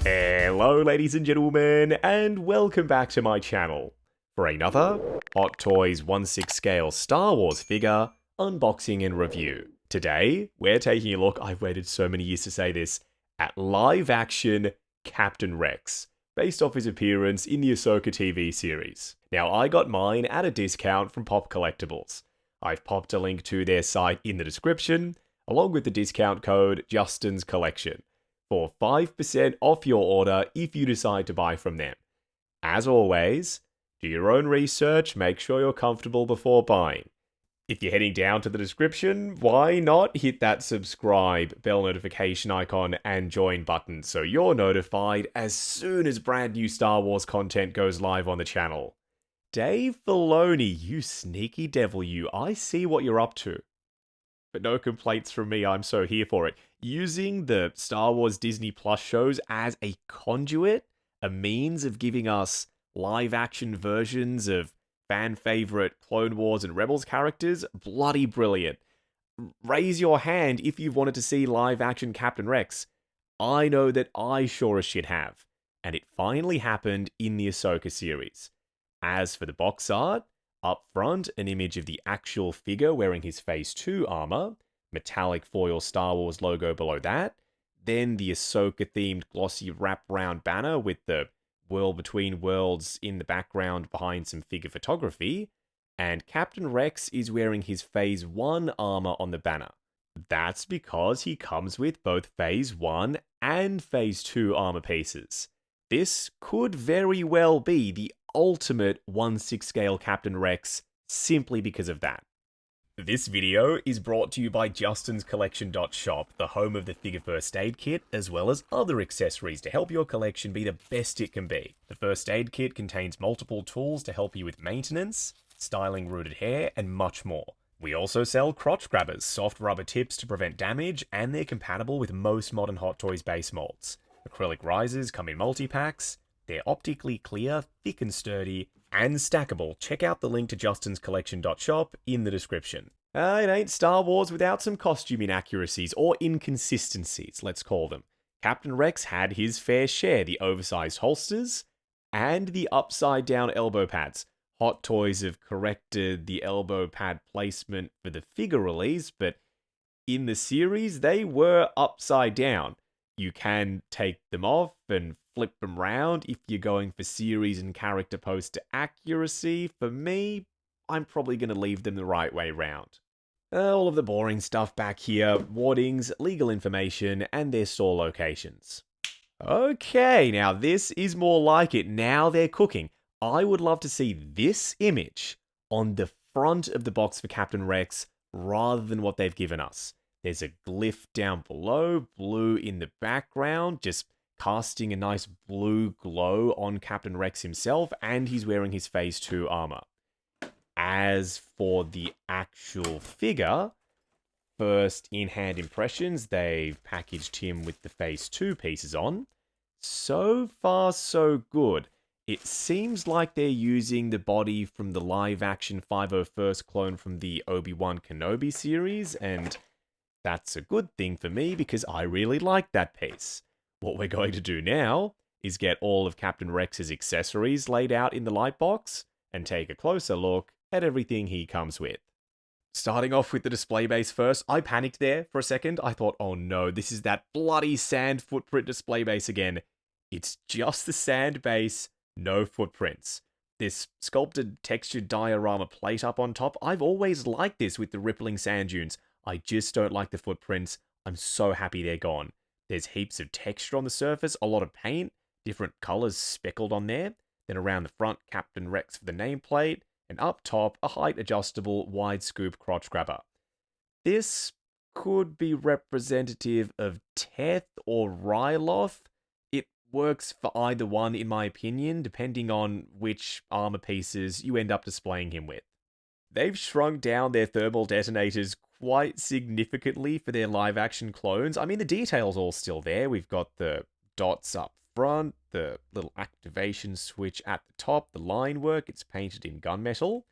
Hello ladies and gentlemen, and welcome back to my channel for another Hot Toys 1/6 scale Star Wars figure unboxing and review. Today, we're taking a look, I've waited so many years to say this, at live action Captain Rex, based off his appearance in the Ahsoka TV series. Now, I got mine at a discount from Pop Collectibles. I've popped a link to their site in the description, along with the discount code Justin's Collection, for 5% off your order if you decide to buy from them. As always, do your own research, make sure you're comfortable before buying. If you're heading down to the description, why not hit that subscribe, bell notification icon, and join button so you're notified as soon as brand new Star Wars content goes live on the channel. Dave Filoni, you sneaky devil you, I see what you're up to. But no complaints from me, I'm so here for it. Using the Star Wars Disney Plus shows as a conduit, a means of giving us live-action versions of fan-favorite Clone Wars and Rebels characters, bloody brilliant. Raise your hand if you've wanted to see live-action Captain Rex. I know that I sure as shit have. And it finally happened in the Ahsoka series. As for the box art, up front, an image of the actual figure wearing his Phase 2 armor, metallic foil Star Wars logo below that, then the Ahsoka-themed glossy wrap-round banner with the World Between Worlds in the background behind some figure photography, and Captain Rex is wearing his Phase 1 armor on the banner. That's because he comes with both Phase 1 and Phase 2 armor pieces. This could very well be the ultimate 1/6 scale Captain Rex simply because of that. This video is brought to you by Justin's Collection.shop, the home of the figure first aid kit, as well as other accessories to help your collection be the best it can be. The first aid kit contains multiple tools to help you with maintenance, styling rooted hair, and much more. We also sell crotch grabbers, soft rubber tips to prevent damage, and they're compatible with most modern Hot Toys base molds. Acrylic risers come in multi-packs. They're optically clear, thick and sturdy, and stackable. Check out the link to Justin's Collection.shop in the description. It ain't Star Wars without some costume inaccuracies, or inconsistencies, let's call them. Captain Rex had his fair share, the oversized holsters, and the upside-down elbow pads. Hot Toys have corrected the elbow pad placement for the figure release, but in the series, they were upside down. You can take them off and flip them round if you're going for series and character poster accuracy. For me, I'm probably going to leave them the right way round. All of the boring stuff back here, wardings, legal information, and their store locations. Okay, now this is more like it. Now they're cooking. I would love to see this image on the front of the box for Captain Rex rather than what they've given us. There's a glyph down below, blue in the background, just casting a nice blue glow on Captain Rex himself, and he's wearing his Phase 2 armor. As for the actual figure, first in-hand impressions, they've packaged him with the Phase 2 pieces on. So far, so good. It seems like they're using the body from the live-action 501st clone from the Obi-Wan Kenobi series, and that's a good thing for me because I really like that piece. What we're going to do now is get all of Captain Rex's accessories laid out in the light box and take a closer look at everything he comes with. Starting off with the display base first, I panicked there for a second. I thought, oh no, this is that bloody sand footprint display base again. It's just the sand base, no footprints. This sculpted textured diorama plate up on top, I've always liked this with the rippling sand dunes. I just don't like the footprints. I'm so happy they're gone. There's heaps of texture on the surface, a lot of paint, different colors speckled on there. Then around the front, Captain Rex for the nameplate, and up top, a height-adjustable wide scoop crotch grabber. This could be representative of Teth or Ryloth. It works for either one, in my opinion, depending on which armor pieces you end up displaying him with. They've shrunk down their thermal detonators quite significantly for their live-action clones. I mean, the detail's all still there. We've got the dots up front, the little activation switch at the top, the line work, it's painted in gunmetal,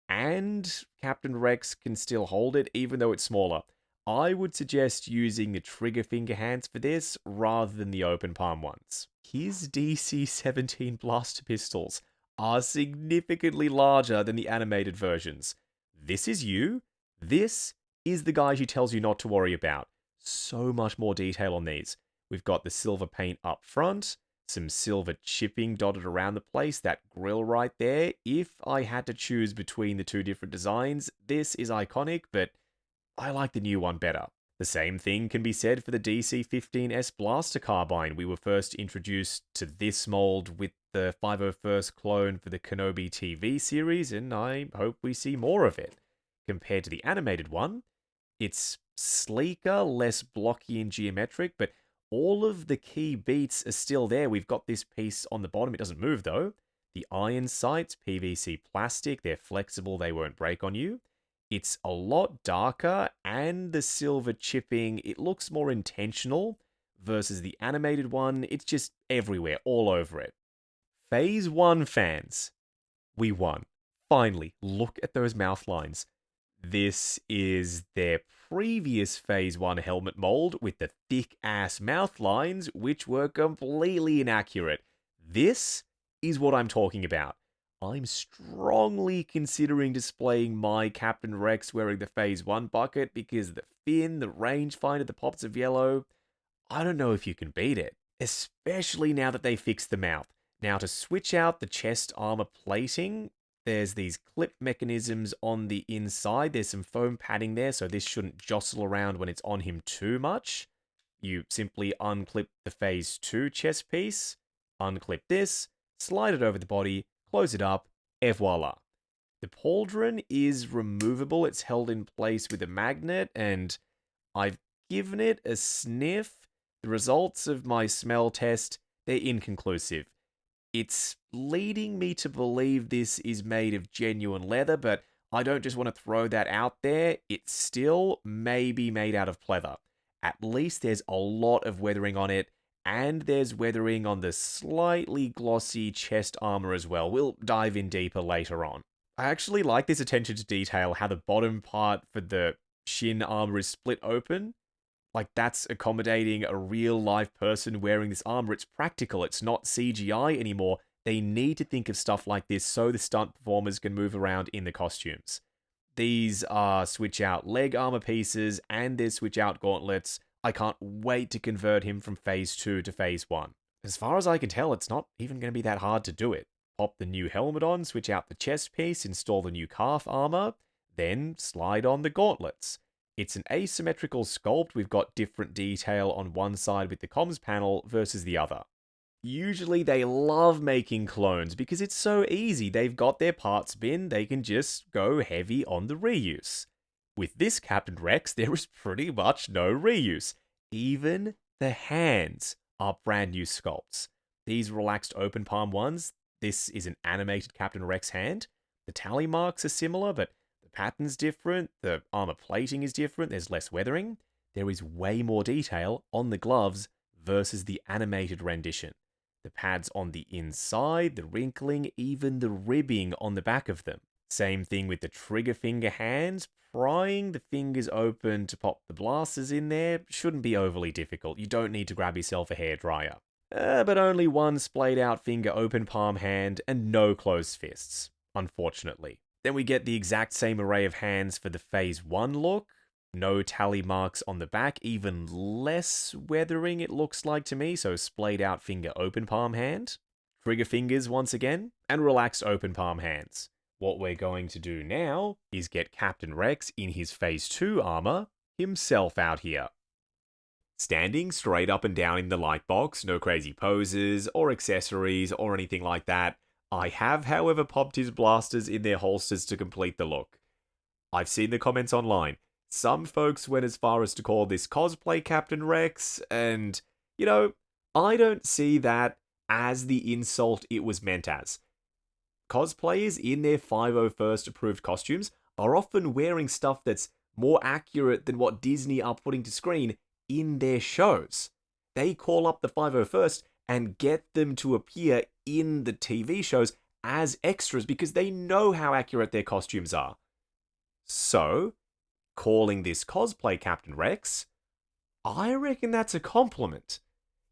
and Captain Rex can still hold it, even though it's smaller. I would suggest using the trigger finger hands for this, rather than the open palm ones. his DC-17 blaster pistols are significantly larger than the animated versions. This is you. This is the guy she tells you not to worry about. So much more detail on these. We've got the silver paint up front, some silver chipping dotted around the place, that grill right there. If I had to choose between the two different designs, this is iconic, but I like the new one better. The same thing can be said for the DC-15S blaster carbine. We were first introduced to this mold with the 501st clone for the Kenobi TV series, and I hope we see more of it. Compared to the animated one, it's sleeker, less blocky and geometric, but all of the key beats are still there. We've got this piece on the bottom. It doesn't move, though. The iron sights, PVC plastic. They're flexible. They won't break on you. It's a lot darker, and the silver chipping, it looks more intentional versus the animated one. It's just everywhere, all over it. Phase 1 fans, we won. Finally, look at those mouth lines. This is their previous Phase 1 helmet mold with the thick-ass mouth lines, which were completely inaccurate. This is what I'm talking about. I'm strongly considering displaying my Captain Rex wearing the Phase 1 bucket because the fin, the rangefinder, the pops of yellow, I don't know if you can beat it. Especially now that they fixed the mouth. Now, to switch out the chest armor plating, there's these clip mechanisms on the inside. There's some foam padding there, so this shouldn't jostle around when it's on him too much. You simply unclip the Phase 2 chest piece, unclip this, slide it over the body, close it up, et voila. The pauldron is removable. It's held in place with a magnet, and I've given it a sniff. The results of my smell test, they're inconclusive. It's leading me to believe this is made of genuine leather, but I don't just want to throw that out there. It still may be made out of pleather. At least there's a lot of weathering on it, and there's weathering on the slightly glossy chest armor as well. We'll dive in deeper later on. I actually like this attention to detail, how the bottom part for the shin armor is split open. Like, that's accommodating a real live person wearing this armor. It's practical. It's not CGI anymore. They need to think of stuff like this so the stunt performers can move around in the costumes. These are switch out leg armor pieces, and there's switch out gauntlets. I can't wait to convert him from Phase 2 to Phase 1. As far as I can tell, it's not even going to be that hard to do it. Pop the new helmet on, switch out the chest piece, install the new calf armor, then slide on the gauntlets. It's an asymmetrical sculpt. We've got different detail on one side with the comms panel versus the other. Usually they love making clones because it's so easy. They've got their parts bin, they can just go heavy on the reuse. With this Captain Rex, there is pretty much no reuse. Even the hands are brand new sculpts. These relaxed open palm ones, this is an animated Captain Rex hand. The tally marks are similar, but the pattern's different, the armor plating is different, there's less weathering. There is way more detail on the gloves versus the animated rendition. The pads on the inside, the wrinkling, even the ribbing on the back of them. Same thing with the trigger finger hands. Prying the fingers open to pop the blasters in there shouldn't be overly difficult. You don't need to grab yourself a hairdryer. But only one splayed out finger open palm hand and no closed fists, unfortunately. Then we get the exact same array of hands for the Phase 1 look. No tally marks on the back, even less weathering it looks like to me, so splayed out finger open palm hand. Trigger fingers once again, and relaxed open palm hands. What we're going to do now is get Captain Rex in his Phase 2 armor himself out here. Standing straight up and down in the light box, no crazy poses or accessories or anything like that. I have, however, popped his blasters in their holsters to complete the look. I've seen the comments online. Some folks went as far as to call this cosplay Captain Rex, and, I don't see that as the insult it was meant as. Cosplayers in their 501st approved costumes are often wearing stuff that's more accurate than what Disney are putting to screen in their shows. They call up the 501st and get them to appear in the TV shows as extras because they know how accurate their costumes are. So, calling this cosplay Captain Rex, I reckon that's a compliment.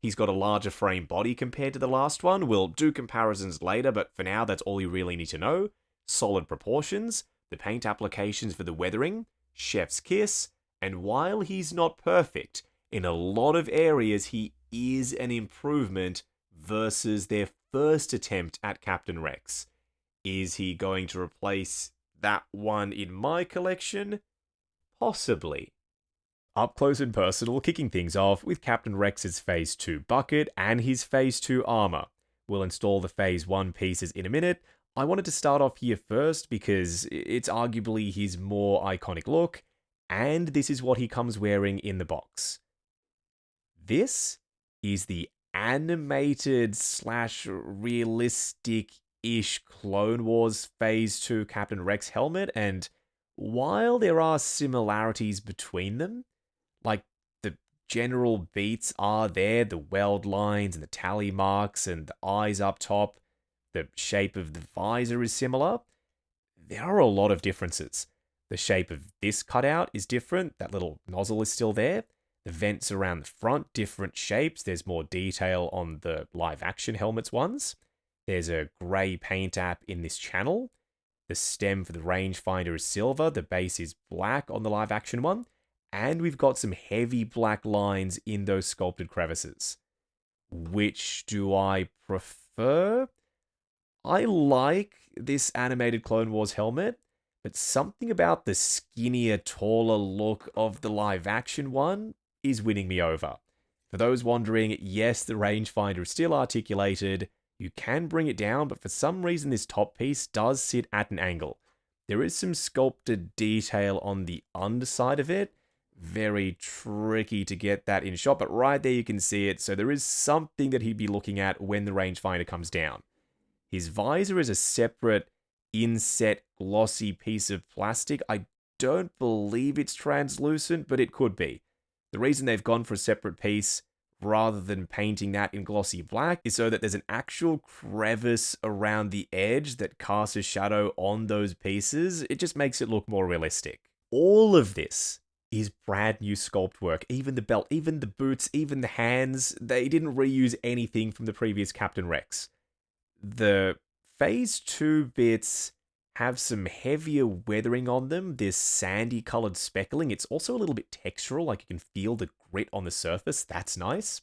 He's got a larger frame body compared to the last one. We'll do comparisons later, but for now, that's all you really need to know. Solid proportions, the paint applications for the weathering, chef's kiss, and while he's not perfect, in a lot of areas he is an improvement versus their first attempt at Captain Rex. Is he going to replace that one in my collection? Possibly. Up close and personal, kicking things off with Captain Rex's Phase 2 bucket and his Phase 2 armor. We'll install the Phase 1 pieces in a minute. I wanted to start off here first because it's arguably his more iconic look, and this is what he comes wearing in the box. This is the animated / realistic-ish Clone Wars Phase 2 Captain Rex helmet, and while there are similarities between them, like the general beats are there, the weld lines and the tally marks and the eyes up top, the shape of the visor is similar, there are a lot of differences. The shape of this cutout is different, that little nozzle is still there. The vents around the front, different shapes. There's more detail on the live action helmets ones. There's a grey paint app in this channel. The stem for the rangefinder is silver. The base is black on the live action one. And we've got some heavy black lines in those sculpted crevices. Which do I prefer? I like this animated Clone Wars helmet, but something about the skinnier, taller look of the live action one is winning me over. For those wondering, yes, the rangefinder is still articulated. You can bring it down, but for some reason this top piece does sit at an angle. There is some sculpted detail on the underside of it. Very tricky to get that in shot, but right there you can see it. So there is something that he'd be looking at when the rangefinder comes down. His visor is a separate inset glossy piece of plastic. I don't believe it's translucent, but it could be. The reason they've gone for a separate piece rather than painting that in glossy black is so that there's an actual crevice around the edge that casts a shadow on those pieces. It just makes it look more realistic. All of this is brand new sculpt work. Even the belt, even the boots, even the hands, they didn't reuse anything from the previous Captain Rex. The Phase 2 bits have some heavier weathering on them, this sandy colored speckling. It's also a little bit textural, like you can feel the grit on the surface. That's nice.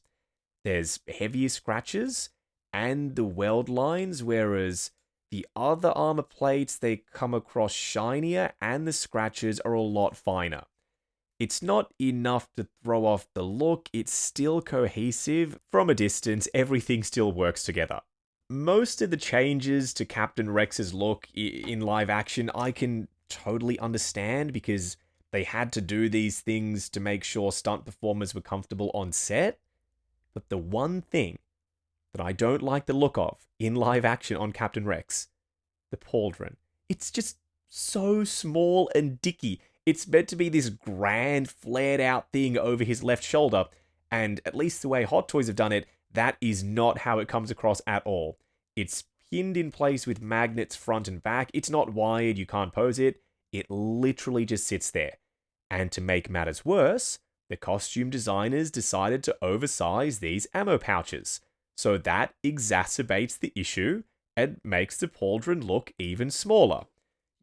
There's heavier scratches and the weld lines, whereas the other armor plates, they come across shinier and the scratches are a lot finer. It's not enough to throw off the look, it's still cohesive. From a distance, everything still works together. Most of the changes to Captain Rex's look in live action, I can totally understand because they had to do these things to make sure stunt performers were comfortable on set. But the one thing that I don't like the look of in live action on Captain Rex, the pauldron. It's just so small and dicky. It's meant to be this grand, flared out thing over his left shoulder, and at least the way Hot Toys have done it, that is not how it comes across at all. It's pinned in place with magnets front and back. It's not wired, you can't pose it. It literally just sits there. And to make matters worse, the costume designers decided to oversize these ammo pouches. So that exacerbates the issue and makes the pauldron look even smaller.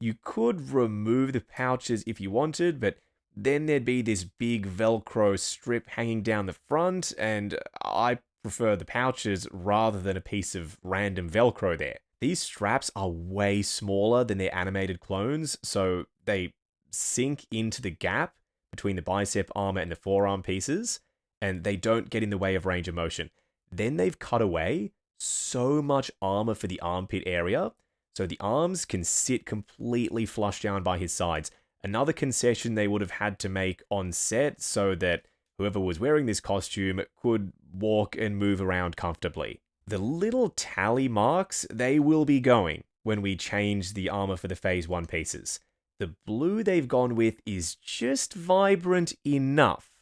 You could remove the pouches if you wanted, but then there'd be this big Velcro strip hanging down the front, and I prefer the pouches rather than a piece of random Velcro there. These straps are way smaller than their animated clones, so they sink into the gap between the bicep armor and the forearm pieces, and they don't get in the way of range of motion. Then they've cut away so much armor for the armpit area, so the arms can sit completely flush down by his sides. Another concession they would have had to make on set so that whoever was wearing this costume could walk and move around comfortably. The little tally marks, they will be going when we change the armor for the Phase 1 pieces. The blue they've gone with is just vibrant enough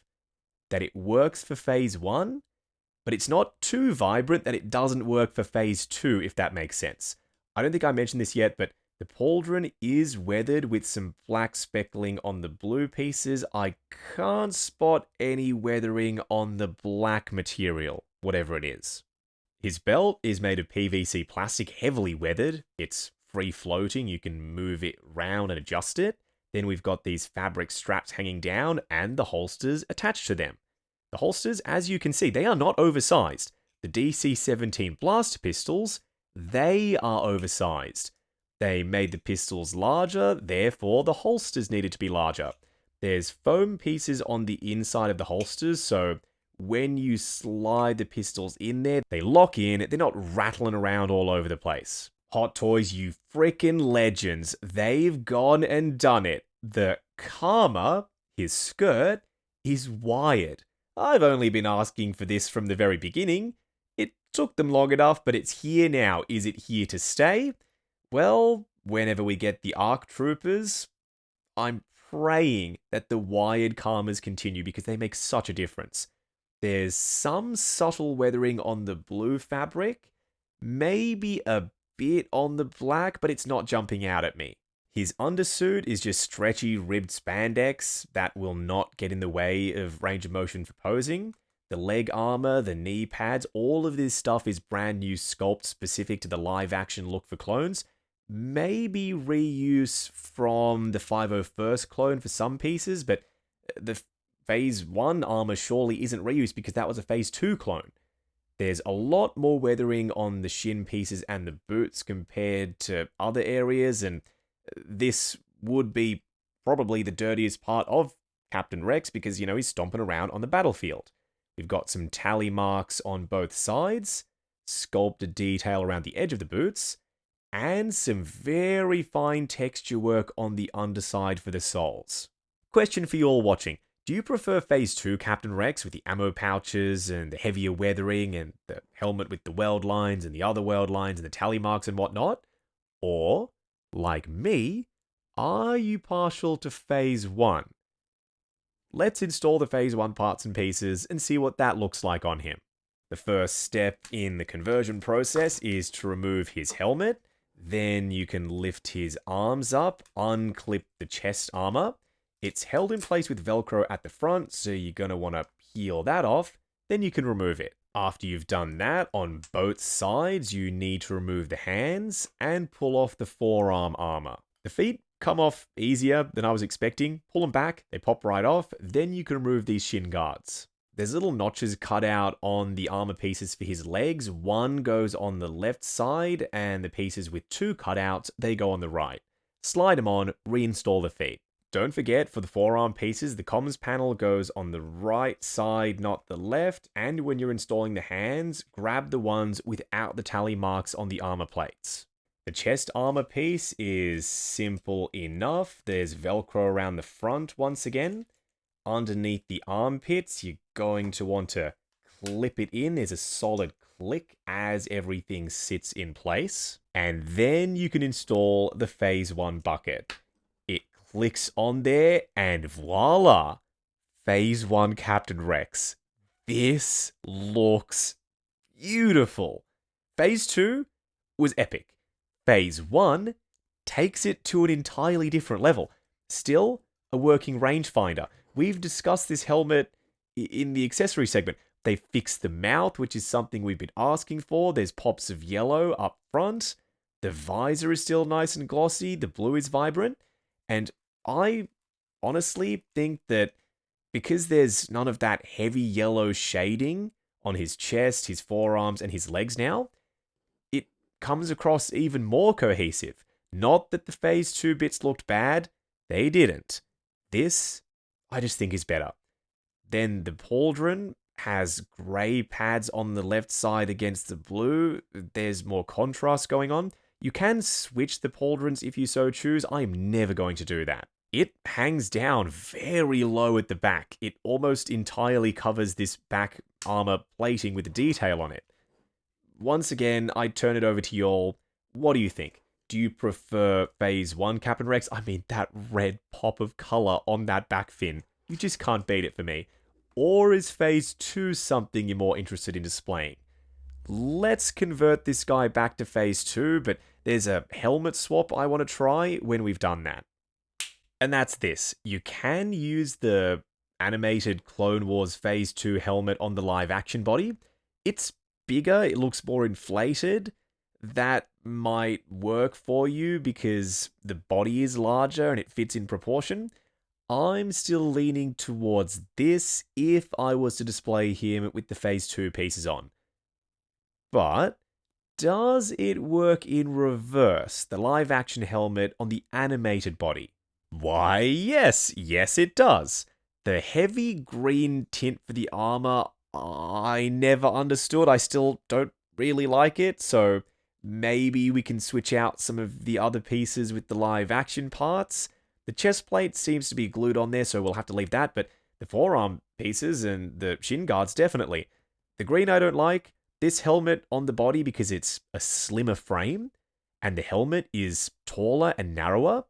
that it works for Phase 1, but it's not too vibrant that it doesn't work for Phase 2, if that makes sense. I don't think I mentioned this yet, but the pauldron is weathered with some black speckling on the blue pieces. I can't spot any weathering on the black material. whatever it is. His belt is made of PVC plastic, heavily weathered. It's free floating, you can move it round and adjust it. Then we've got these fabric straps hanging down and the holsters attached to them. The holsters, as you can see, they are not oversized. The DC-17 blaster pistols, they are oversized. They made the pistols larger, therefore the holsters needed to be larger. There's foam pieces on the inside of the holsters, so when you slide the pistols in there, they lock in, they're not rattling around all over the place. Hot Toys, you frickin' legends, they've gone and done it. The Karma, his skirt, is wired. I've only been asking for this from the very beginning. It took them long enough, but it's here now. Is it here to stay? Well, whenever we get the ARC Troopers, I'm praying that the wired Karmas continue because they make such a difference. There's some subtle weathering on the blue fabric, maybe a bit on the black, but it's not jumping out at me. His undersuit is just stretchy ribbed spandex that will not get in the way of range of motion for posing. The leg armor, the knee pads, all of this stuff is brand new sculpt specific to the live action look for clones. Maybe reuse from the 501st clone for some pieces, but the Phase 1 armor surely isn't reused because that was a Phase 2 clone. There's a lot more weathering on the shin pieces and the boots compared to other areas, and this would be probably the dirtiest part of Captain Rex because, he's stomping around on the battlefield. We've got some tally marks on both sides, sculpted detail around the edge of the boots, and some very fine texture work on the underside for the soles. Question for you all watching. Do you prefer Phase 2 Captain Rex with the ammo pouches and the heavier weathering and the helmet with the weld lines and the other weld lines and the tally marks and whatnot? Or, like me, are you partial to Phase 1? Let's install the Phase 1 parts and pieces and see what that looks like on him. The first step in the conversion process is to remove his helmet. Then you can lift his arms up, unclip the chest armor. It's held in place with Velcro at the front, so you're going to want to peel that off. Then you can remove it. After you've done that, on both sides, you need to remove the hands and pull off the forearm armor. The feet come off easier than I was expecting. Pull them back, they pop right off. Then you can remove these shin guards. There's little notches cut out on the armor pieces for his legs. One goes on the left side, and the pieces with two cutouts, they go on the right. Slide them on, reinstall the feet. Don't forget, for the forearm pieces, the comms panel goes on the right side, not the left, and when you're installing the hands, grab the ones without the tally marks on the armor plates. The chest armor piece is simple enough. There's Velcro around the front once again. Underneath the armpits, you're going to want to clip it in. There's a solid click as everything sits in place. And then you can install the Phase 1 bucket. It clicks on there and voila! Phase 1 Captain Rex. This looks beautiful. Phase 2 was epic. Phase 1 takes it to an entirely different level. Still a working rangefinder. We've discussed this helmet in the accessory segment. They fixed the mouth, which is something we've been asking for. There's pops of yellow up front. The visor is still nice and glossy. The blue is vibrant. And I honestly think that because there's none of that heavy yellow shading on his chest, his forearms, and his legs now, it comes across even more cohesive. Not that the Phase 2 bits looked bad. They didn't. This, I just think, is better. Then the pauldron has grey pads on the left side against the blue. There's more contrast going on. You can switch the pauldrons if you so choose. I'm never going to do that. It hangs down very low at the back. It almost entirely covers this back armor plating with the detail on it. Once again, I turn it over to y'all. What do you think? Do you prefer Phase 1 Captain Rex? I mean, that red pop of color on that back fin. You just can't beat it for me. Or is Phase 2 something you're more interested in displaying? Let's convert this guy back to Phase 2, but there's a helmet swap I want to try when we've done that. And that's this. You can use the animated Clone Wars Phase 2 helmet on the live action body. It's bigger, it looks more inflated. That might work for you because the body is larger and it fits in proportion. I'm still leaning towards this if I was to display him with the Phase 2 pieces on. But does it work in reverse, the live action helmet on the animated body? Why, yes, it does. The heavy green tint for the armor, I never understood. I still don't really like it, so maybe we can switch out some of the other pieces with the live action parts. The chest plate seems to be glued on there, so we'll have to leave that, but the forearm pieces and the shin guards, definitely. The green I don't like. This helmet on the body, because it's a slimmer frame, and the helmet is taller and narrower,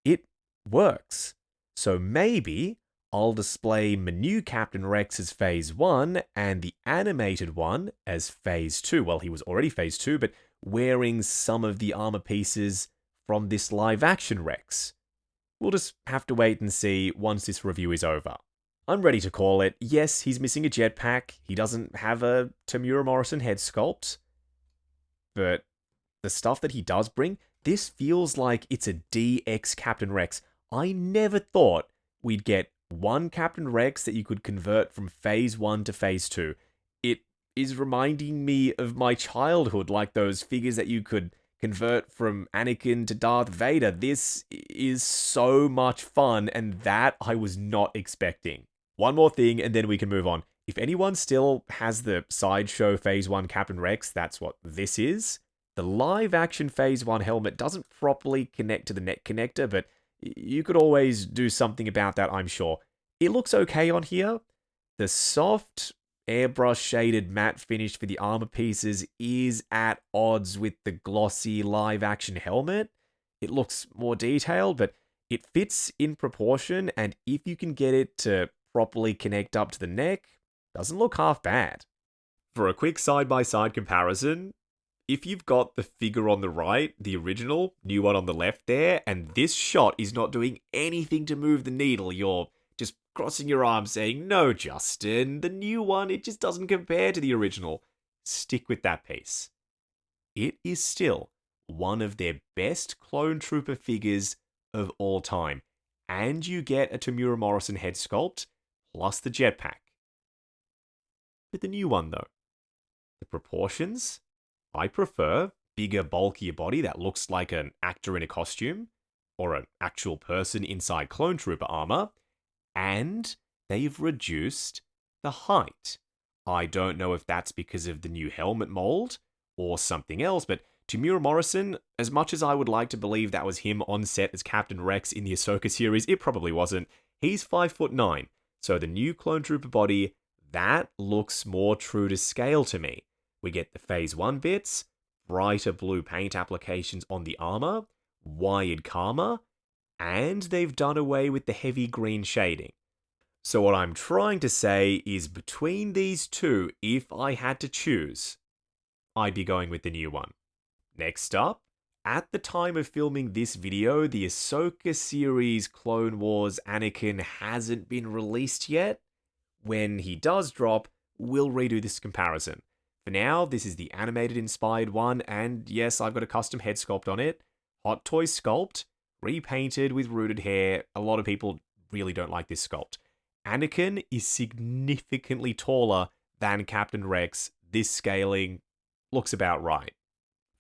it works. So maybe I'll display my new Captain Rex as Phase 1 and the animated one as Phase 2. Well, he was already Phase 2, but wearing some of the armor pieces from this live-action Rex. We'll just have to wait and see once this review is over. I'm ready to call it. Yes, he's missing a jetpack. He doesn't have a Tamura Morrison head sculpt. But the stuff that he does bring, this feels like it's a DX Captain Rex. I never thought we'd get one Captain Rex that you could convert from Phase 1 to Phase 2. It is reminding me of my childhood, like those figures that you could convert from Anakin to Darth Vader. This is so much fun, and that I was not expecting. One more thing, and then we can move on. If anyone still has the Sideshow Phase 1 Captain Rex, that's what this is. The live-action Phase 1 helmet doesn't properly connect to the neck connector, but you could always do something about that, I'm sure. It looks okay on here. The soft, airbrush-shaded matte finish for the armor pieces is at odds with the glossy live-action helmet. It looks more detailed, but it fits in proportion, and if you can get it to properly connect up to the neck, doesn't look half bad. For a quick side-by-side comparison, if you've got the figure on the right, the original, new one on the left there, and this shot is not doing anything to move the needle, you're just crossing your arms saying, no, Justin, the new one, it just doesn't compare to the original. Stick with that piece. It is still one of their best clone trooper figures of all time, and you get a Tamura Morrison head sculpt, plus the jetpack. With the new one, though, the proportions, I prefer bigger, bulkier body that looks like an actor in a costume, or an actual person inside clone trooper armor, and they've reduced the height. I don't know if that's because of the new helmet mold, or something else, but Tamura Morrison, as much as I would like to believe that was him on set as Captain Rex in the Ahsoka series, it probably wasn't. He's 5'9", so the new clone trooper body, that looks more true to scale to me. We get the Phase 1 bits, brighter blue paint applications on the armor, wired karma, and they've done away with the heavy green shading. So what I'm trying to say is between these two, if I had to choose, I'd be going with the new one. Next up, at the time of filming this video, the Ahsoka series Clone Wars Anakin hasn't been released yet. When he does drop, we'll redo this comparison. For now, this is the animated inspired one, and yes, I've got a custom head sculpt on it. Hot Toy sculpt, repainted with rooted hair. A lot of people really don't like this sculpt. Anakin is significantly taller than Captain Rex. This scaling looks about right.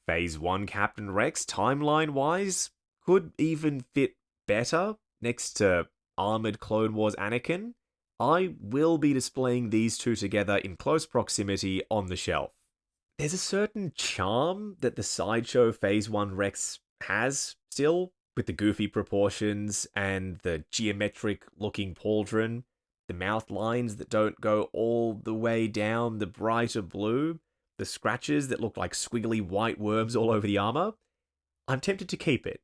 Phase 1 Captain Rex, timeline-wise, could even fit better next to Armored Clone Wars Anakin. I will be displaying these two together in close proximity on the shelf. There's a certain charm that the Sideshow Phase 1 Rex has still, with the goofy proportions and the geometric-looking pauldron, the mouth lines that don't go all the way down the brighter blue, the scratches that look like squiggly white worms all over the armor. I'm tempted to keep it.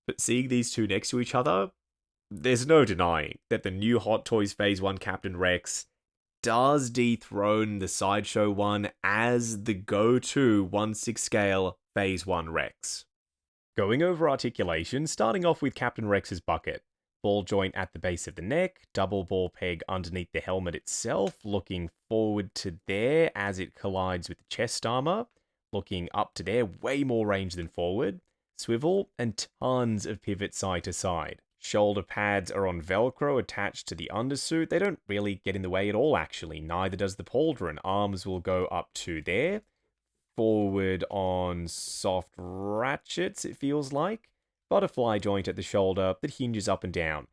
But seeing these two next to each other, there's no denying that the new Hot Toys Phase 1 Captain Rex does dethrone the Sideshow one as the go-to 1/6 scale Phase 1 Rex. Going over articulation, starting off with Captain Rex's bucket. Ball joint at the base of the neck, double ball peg underneath the helmet itself, looking forward to there as it collides with the chest armor, looking up to there, way more range than forward, swivel, and tons of pivot side to side. Shoulder pads are on Velcro attached to the undersuit. They don't really get in the way at all, actually. Neither does the pauldron. Arms will go up to there. Forward on soft ratchets, it feels like. Butterfly joint at the shoulder that hinges up and down.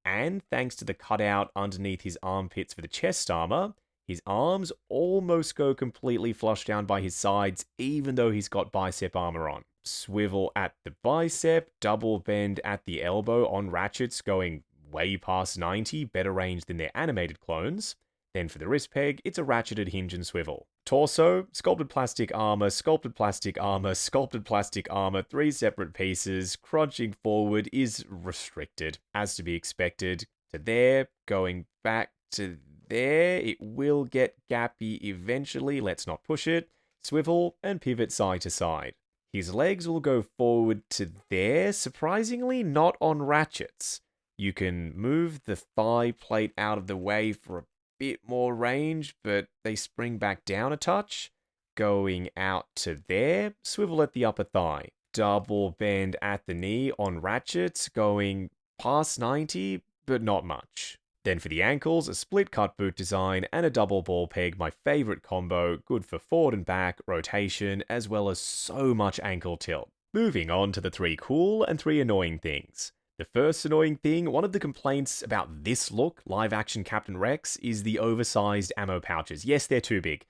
And thanks to the cutout underneath his armpits for the chest armor, his arms almost go completely flush down by his sides, even though he's got bicep armor on. Swivel at the bicep, double bend at the elbow on ratchets going way past 90, better range than their animated clones. Then for the wrist peg, it's a ratcheted hinge and swivel. Torso, sculpted plastic armor, sculpted plastic armor, sculpted plastic armor, 3 separate pieces. Crunching forward is restricted, as to be expected. To there, going back to there, it will get gappy eventually, let's not push it. Swivel and pivot side to side. His legs will go forward to there, surprisingly not on ratchets. You can move the thigh plate out of the way for a bit more range, but they spring back down a touch. Going out to there, swivel at the upper thigh. Double bend at the knee on ratchets, going past 90, but not much. Then for the ankles, a split cut boot design and a double ball peg, my favorite combo, good for forward and back, rotation, as well as so much ankle tilt. Moving on to the 3 cool and 3 annoying things. The first annoying thing, one of the complaints about this look, live action Captain Rex, is the oversized ammo pouches. Yes, they're too big.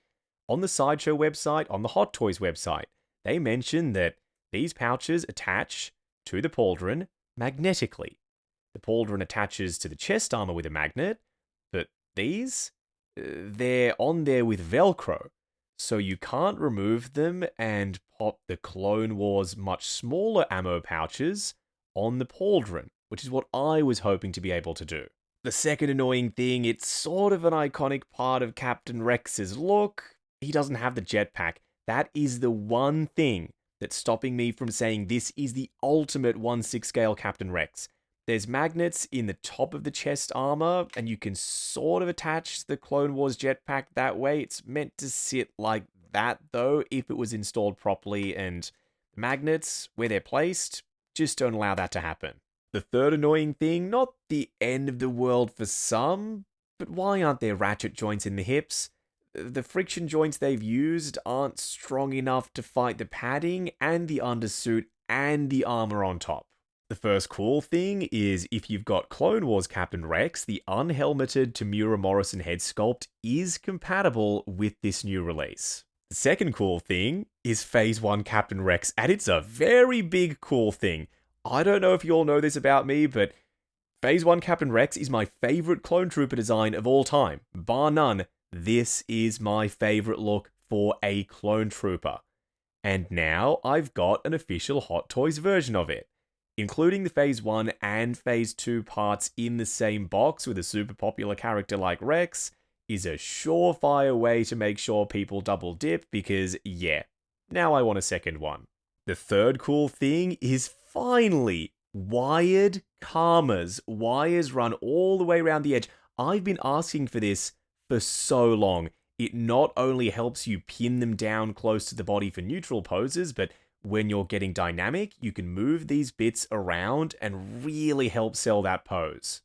On the Sideshow website, on the Hot Toys website, they mention that these pouches attach to the pauldron magnetically. The pauldron attaches to the chest armor with a magnet, but these, they're on there with Velcro, so you can't remove them and pop the Clone Wars much smaller ammo pouches on the pauldron, which is what I was hoping to be able to do. The second annoying thing, it's sort of an iconic part of Captain Rex's look. He doesn't have the jetpack. That is the one thing that's stopping me from saying this is the ultimate 1/6 scale Captain Rex. There's magnets in the top of the chest armor, and you can sort of attach the Clone Wars jetpack that way. It's meant to sit like that, though, if it was installed properly, and magnets, where they're placed, just don't allow that to happen. The third annoying thing, not the end of the world for some, but why aren't there ratchet joints in the hips? The friction joints they've used aren't strong enough to fight the padding and the undersuit and the armor on top. The first cool thing is if you've got Clone Wars Captain Rex, the unhelmeted Tamura Morrison head sculpt is compatible with this new release. The second cool thing is Phase 1 Captain Rex, and it's a very big cool thing. I don't know if you all know this about me, but Phase 1 Captain Rex is my favorite clone trooper design of all time. Bar none, this is my favorite look for a clone trooper. And now I've got an official Hot Toys version of it. Including the Phase 1 and Phase 2 parts in the same box with a super popular character like Rex is a surefire way to make sure people double dip because, yeah, now I want a second one. The third cool thing is finally wired Karmas. Wires run all the way around the edge. I've been asking for this for so long. It not only helps you pin them down close to the body for neutral poses, but when you're getting dynamic, you can move these bits around and really help sell that pose.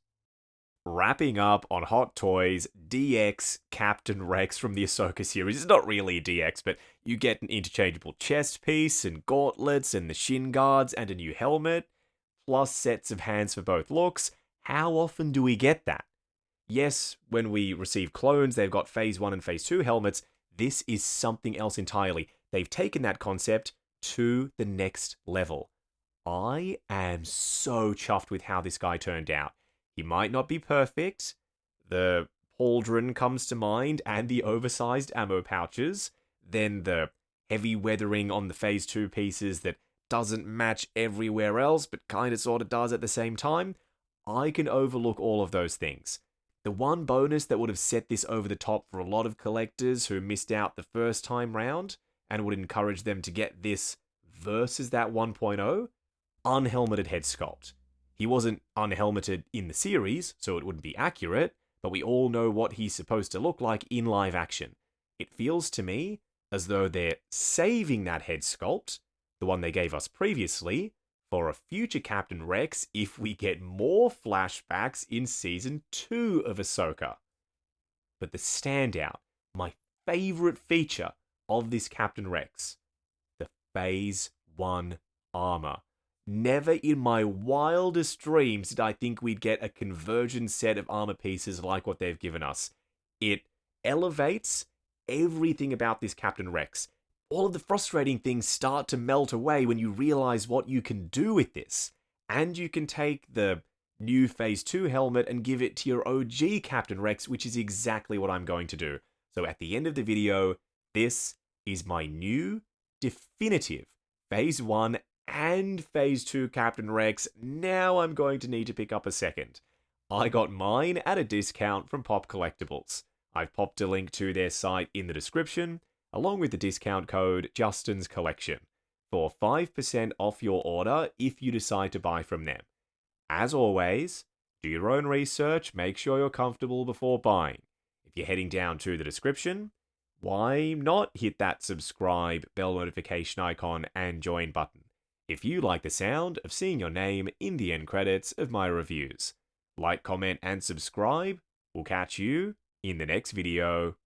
Wrapping up on Hot Toys, DX Captain Rex from the Ahsoka series. It's not really a DX, but you get an interchangeable chest piece and gauntlets and the shin guards and a new helmet, plus sets of hands for both looks. How often do we get that? Yes, when we receive clones, they've got Phase 1 and Phase 2 helmets. This is something else entirely. They've taken that concept to the next level. I am so chuffed with how this guy turned out. He might not be perfect. The pauldron comes to mind and the oversized ammo pouches. Then the heavy weathering on the Phase 2 pieces that doesn't match everywhere else but kind of sort of does at the same time. I can overlook all of those things. The one bonus that would have set this over the top for a lot of collectors who missed out the first time round and would encourage them to get this versus that 1.0, unhelmeted head sculpt. He wasn't unhelmeted in the series, so it wouldn't be accurate, but we all know what he's supposed to look like in live action. It feels to me as though they're saving that head sculpt, the one they gave us previously, for a future Captain Rex if we get more flashbacks in Season 2 of Ahsoka. But the standout, my favorite feature of this Captain Rex, the Phase 1 armor. Never in my wildest dreams did I think we'd get a convergent set of armor pieces like what they've given us. It elevates everything about this Captain Rex. All of the frustrating things start to melt away when you realize what you can do with this. And you can take the new Phase 2 helmet and give it to your OG Captain Rex, which is exactly what I'm going to do. So at the end of the video, this is my new, definitive Phase 1 and Phase 2 Captain Rex. Now I'm going to need to pick up a second. I got mine at a discount from Pop Collectibles. I've popped a link to their site in the description, along with the discount code Justin's Collection, for 5% off your order if you decide to buy from them. As always, do your own research, make sure you're comfortable before buying. If you're heading down to the description, why not hit that subscribe, bell notification icon, and join button if you like the sound of seeing your name in the end credits of my reviews. Like, comment, and subscribe. We'll catch you in the next video.